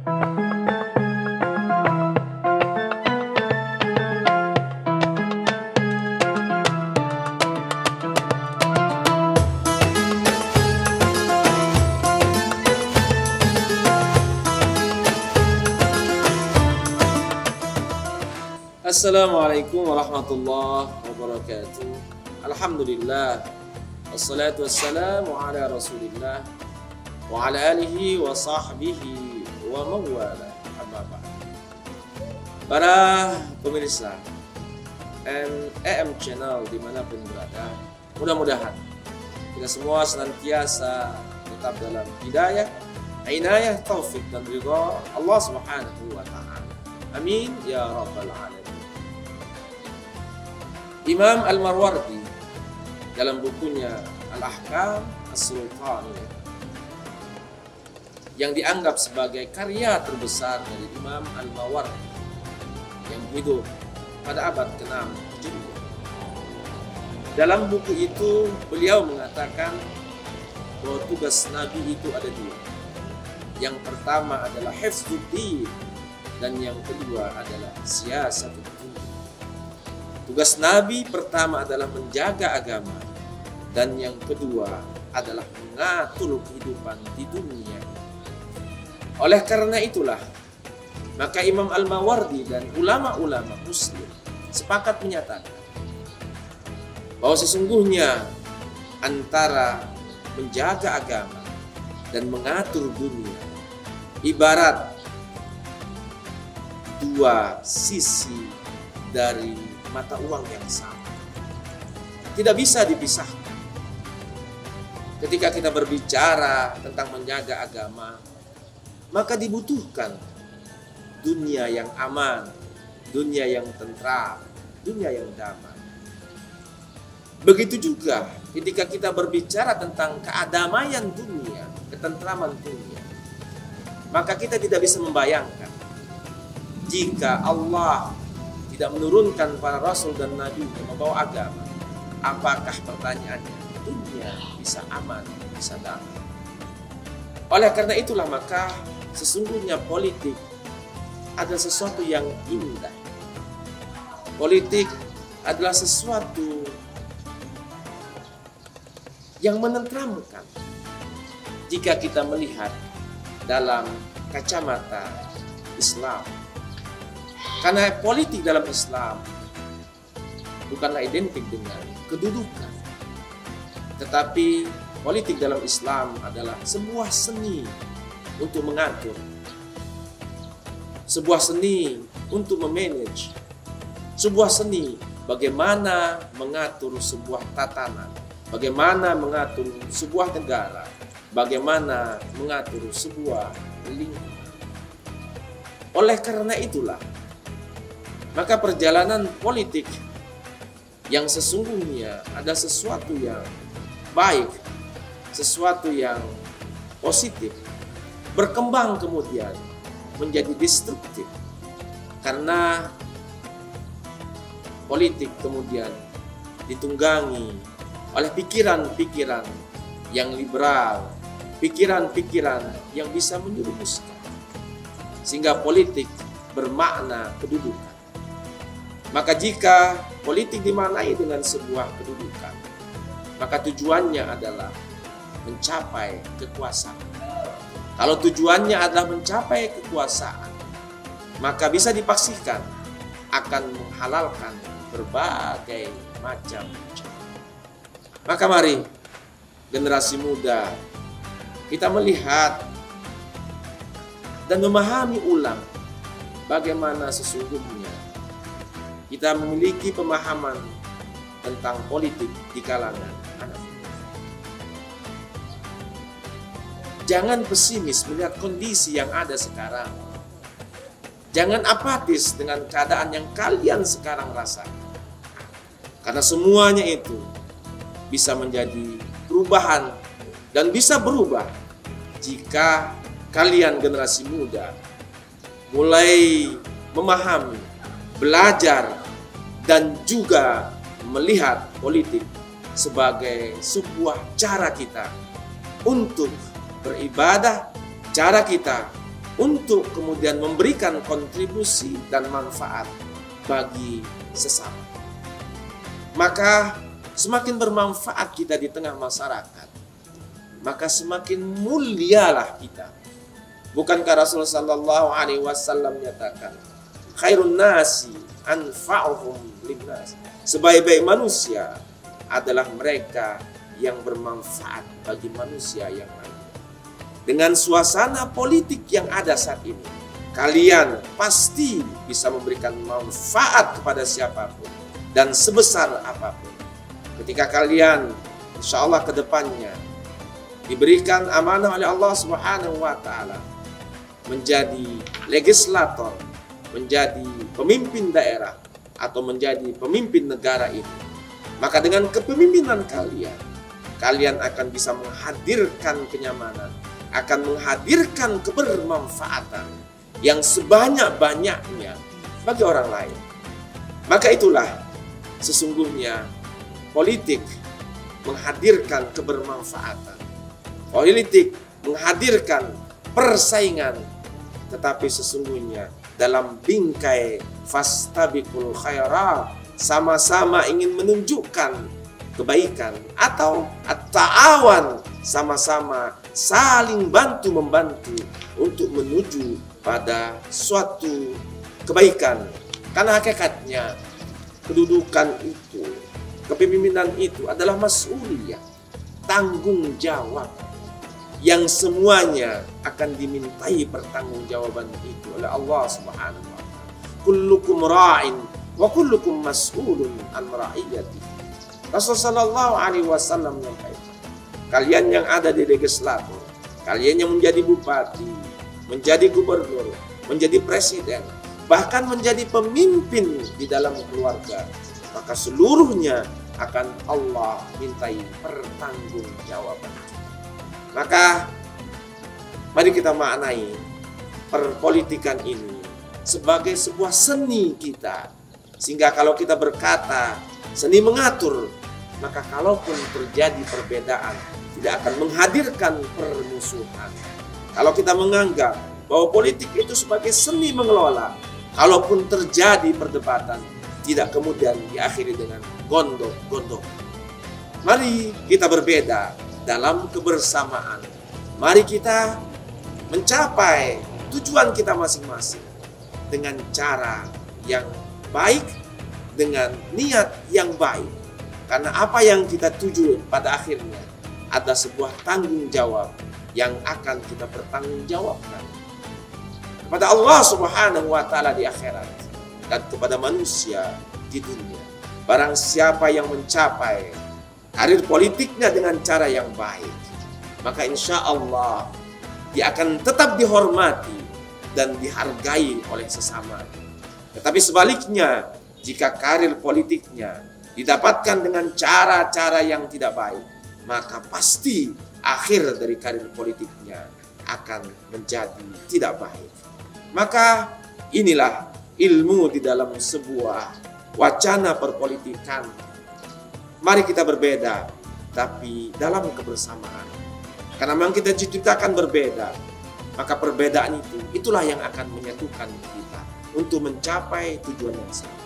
Assalamualaikum warahmatullahi wabarakatuh. Alhamdulillah, wassalatu wassalamu ala rasulillah wa ala alihi wa sahbihi wa mawala. Amma ba'd. Para pemirsa EM Channel dimanapun berada, mudah-mudahan kita semua senantiasa tetap dalam hidayah, inayah, taufik dan ridha Allah Subhanahu wa ta'ala. Amin ya rabbal alamin. Imam Al-Mawardi dalam bukunya Al-Ahkam As-Sultaniyah yang dianggap sebagai karya terbesar dari Imam Al-Mawardi yang hidup pada abad ke-6 Hijriah. Dalam buku itu beliau mengatakan bahwa tugas Nabi itu ada dua. Yang pertama adalah hifdzuddin dan yang kedua adalah siyasatul dunya. Tugas Nabi pertama adalah menjaga agama dan yang kedua adalah mengatur kehidupan di dunia. Oleh karena itulah maka Imam Al-Mawardi dan ulama-ulama muslim sepakat menyatakan bahwa sesungguhnya antara menjaga agama dan mengatur dunia ibarat dua sisi dari mata uang yang sama, tidak bisa dipisahkan. Ketika kita berbicara tentang menjaga agama, maka dibutuhkan dunia yang aman, dunia yang tentram, dunia yang damai. Begitu juga ketika kita berbicara tentang keadamaian dunia, ketentraman dunia, maka kita tidak bisa membayangkan jika Allah tidak menurunkan para rasul dan nabi yang membawa agama, apakah pertanyaannya dunia bisa aman, bisa damai? Oleh karena itulah maka sesungguhnya politik adalah sesuatu yang indah. Politik adalah sesuatu yang menenteramkan jika kita melihat dalam kacamata Islam. Karena politik dalam Islam bukanlah identik dengan kedudukan, tetapi politik dalam Islam adalah sebuah seni untuk mengatur, sebuah seni untuk memanage, sebuah seni bagaimana mengatur sebuah tatanan, bagaimana mengatur sebuah negara, bagaimana mengatur sebuah lingkungan. Oleh karena itulah maka perjalanan politik yang sesungguhnya ada sesuatu yang baik, sesuatu yang positif, berkembang kemudian menjadi destruktif. Karena politik kemudian ditunggangi oleh pikiran-pikiran yang liberal, pikiran-pikiran yang bisa menyerumuskan. Sehingga politik bermakna kedudukan. Maka jika politik dimaknai dengan sebuah kedudukan, maka tujuannya adalah mencapai kekuasaan. Kalau tujuannya adalah mencapai kekuasaan, maka bisa dipastikan akan menghalalkan berbagai macam cara. Maka mari generasi muda kita melihat dan memahami ulang bagaimana sesungguhnya kita memiliki pemahaman tentang politik di kalangan anak muda. Jangan pesimis melihat kondisi yang ada sekarang. Jangan apatis dengan keadaan yang kalian sekarang rasakan. Karena semuanya itu bisa menjadi perubahan dan bisa berubah jika kalian generasi muda mulai memahami, belajar, dan juga melihat politik sebagai sebuah cara kita untuk beribadah, cara kita untuk kemudian memberikan kontribusi dan manfaat bagi sesama. Maka semakin bermanfaat kita di tengah masyarakat, maka semakin mulialah kita. Bukankah Rasulullah sallallahu alaihi wasallam menyatakan, khairun nasi anfa'uhum linnas. Sebaik-baik manusia adalah mereka yang bermanfaat bagi manusia yang lain. Dengan suasana politik yang ada saat ini, kalian pasti bisa memberikan manfaat kepada siapapun dan sebesar apapun. Ketika kalian insya Allah ke depannya diberikan amanah oleh Allah Subhanahu wa Ta'ala menjadi legislator, menjadi pemimpin daerah, atau menjadi pemimpin negara ini, maka dengan kepemimpinan kalian akan bisa menghadirkan kenyamanan, akan menghadirkan kebermanfaatan yang sebanyak-banyaknya bagi orang lain. Maka itulah sesungguhnya politik menghadirkan kebermanfaatan. Politik menghadirkan persaingan, tetapi sesungguhnya dalam bingkai fastabiqul khairat, sama-sama ingin menunjukkan kebaikan, atau at-ta'awan, sama-sama saling bantu-membantu untuk menuju pada suatu kebaikan. Karena hakikatnya kedudukan itu, kepemimpinan itu adalah mas'uliyah, tanggung jawab, yang semuanya akan dimintai pertanggungjawaban itu oleh Allah Subhanahu wa Ta'ala. Kullukum ra'in wa kullukum mas'ulun an ra'iyati. Rasulullah sallallahu alaihi wasallam menyampaikan, kalian yang ada di legislatur, kalian yang menjadi bupati, menjadi gubernur, menjadi presiden, bahkan menjadi pemimpin di dalam keluarga, maka seluruhnya akan Allah mintai pertanggungjawaban. Maka mari kita maknai perpolitikan ini sebagai sebuah seni kita, sehingga kalau kita berkata seni mengatur, maka kalaupun terjadi perbedaan tidak akan menghadirkan permusuhan. Kalau kita menganggap bahwa politik itu sebagai seni mengelola, kalaupun terjadi perdebatan tidak kemudian diakhiri dengan gondok-gondok. Mari kita berbeda dalam kebersamaan. Mari kita mencapai tujuan kita masing-masing dengan cara yang baik, dengan niat yang baik. Karena apa yang kita tuju pada akhirnya ada sebuah tanggung jawab yang akan kita bertanggungjawabkan kepada Allah Subhanahu wa Ta'ala di akhirat dan kepada manusia di dunia. Barang siapa yang mencapai karir politiknya dengan cara yang baik, maka insya Allah dia akan tetap dihormati dan dihargai oleh sesama. Tetapi sebaliknya, jika karir politiknya didapatkan dengan cara-cara yang tidak baik, maka pasti akhir dari karir politiknya akan menjadi tidak baik. Maka inilah ilmu di dalam sebuah wacana perpolitikan. Mari kita berbeda, tapi dalam kebersamaan. Karena memang kita diciptakan berbeda, maka perbedaan itulah yang akan menyatukan kita untuk mencapai tujuan yang sama.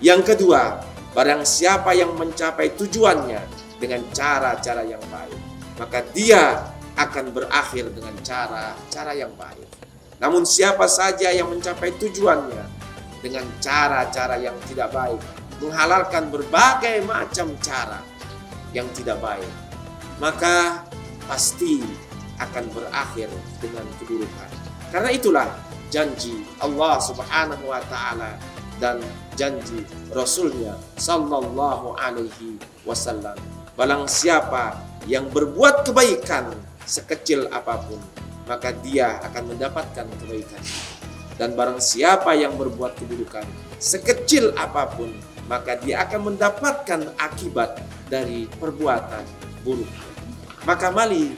Yang kedua, barang siapa yang mencapai tujuannya dengan cara-cara yang baik, maka dia akan berakhir dengan cara-cara yang baik. Namun siapa saja yang mencapai tujuannya dengan cara-cara yang tidak baik, menghalalkan berbagai macam cara yang tidak baik, maka pasti akan berakhir dengan keburukan. Karena itulah janji Allah Subhanahu wa Ta'ala dan janji Rasulnya sallallahu alaihi wasallam. Barang siapa yang berbuat kebaikan sekecil apapun, maka dia akan mendapatkan kebaikan. Dan barang siapa yang berbuat keburukan sekecil apapun, maka dia akan mendapatkan akibat dari perbuatan buruk. Maka mari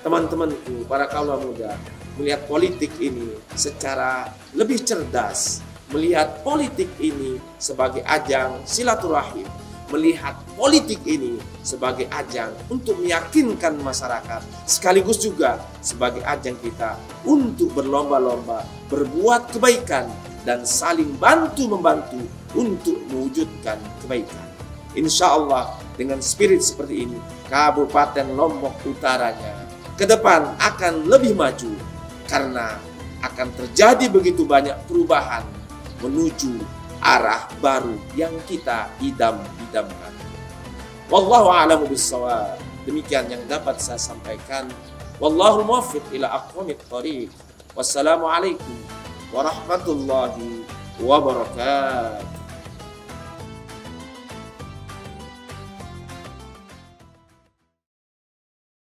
teman-temanku, para kaula muda, melihat politik ini secara lebih cerdas, melihat politik ini sebagai ajang silaturahim, melihat politik ini sebagai ajang untuk meyakinkan masyarakat, sekaligus juga sebagai ajang kita untuk berlomba-lomba berbuat kebaikan dan saling bantu-membantu untuk mewujudkan kebaikan. Insya Allah dengan spirit seperti ini, Kabupaten Lombok Utaranya ke depan akan lebih maju karena akan terjadi begitu banyak perubahan menuju arah baru yang kita idam-idamkan. Wallahu a'lamu bissawab. Demikian yang dapat saya sampaikan. Wallahu muwaffiq ila aqwamit thoriq. Wassalamualaikum warahmatullahi wabarakatuh.